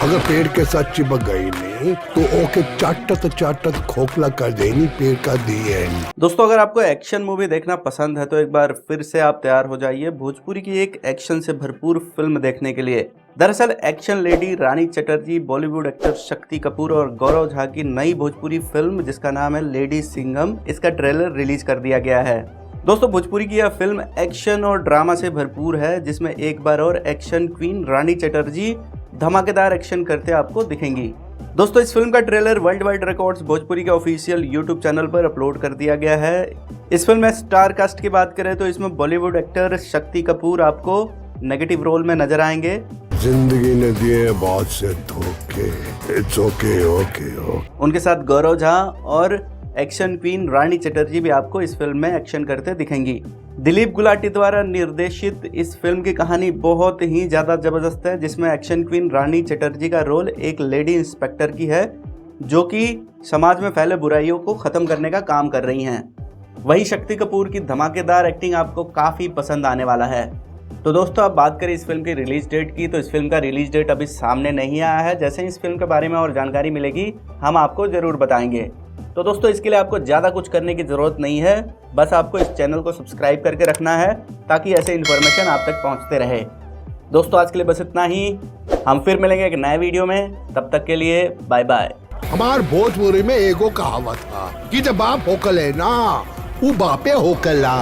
अगर पेड़ के साथ चिपक गई नहीं तो ओके चाटत खोखला कर देनी पेड़ का दी एंड। दोस्तों अगर आपको एक्शन मूवी देखना पसंद है तो एक बार फिर से आप तैयार हो जाइए भोजपुरी की एक एक्शन से भरपूर फिल्म देखने के लिए। दरअसल एक्शन लेडी रानी चटर्जी, बॉलीवुड एक्टर शक्ति कपूर और गौरव झा की नई भोजपुरी फिल्म जिसका नाम है लेडी सिंघम, इसका ट्रेलर रिलीज कर दिया गया है। दोस्तों भोजपुरी की यह फिल्म एक्शन और ड्रामा से भरपूर है जिसमें एक बार और एक्शन क्वीन रानी चटर्जी धमाकेदार एक्शन करते आपको दिखेंगी। दोस्तों इस फिल्म का trailer world wide records Bhojpuri के ऑफिशियल यूट्यूब चैनल पर अपलोड कर दिया गया है। इस फिल्म में स्टार कास्ट की बात करें तो इसमें बॉलीवुड एक्टर शक्ति कपूर आपको नेगेटिव रोल में नजर आएंगे। जिंदगी ने दिए बहुत से धोखे, इट्स ओके ओके ओके। उनके साथ गौरव झा और एक्शन क्वीन रानी चटर्जी भी आपको इस फिल्म में एक्शन करते दिखेंगी। दिलीप गुलाटी द्वारा निर्देशित इस फिल्म की कहानी बहुत ही ज़्यादा ज़बरदस्त है जिसमें एक्शन क्वीन रानी चटर्जी का रोल एक लेडी इंस्पेक्टर की है जो कि समाज में फैले बुराइयों को ख़त्म करने का काम कर रही हैं। वहीं शक्ति कपूर की धमाकेदार एक्टिंग आपको काफ़ी पसंद आने वाला है। तो दोस्तों अब बात करें इस फिल्म की रिलीज डेट की, तो इस फिल्म का रिलीज डेट अभी सामने नहीं आया है। जैसे ही इस फिल्म के बारे में और जानकारी मिलेगी हम आपको ज़रूर बताएंगे। तो दोस्तों इसके लिए आपको ज़्यादा कुछ करने की ज़रूरत नहीं है, बस आपको इस चैनल को सब्सक्राइब करके रखना है ताकि ऐसे इन्फॉर्मेशन आप तक पहुंचते रहे। दोस्तों आज के लिए बस इतना ही, हम फिर मिलेंगे एक नए वीडियो में, तब तक के लिए बाय बाय। हमार भोजपुरी में एगो कहावत था कि जब बाप होकले ना वो बापे होकला।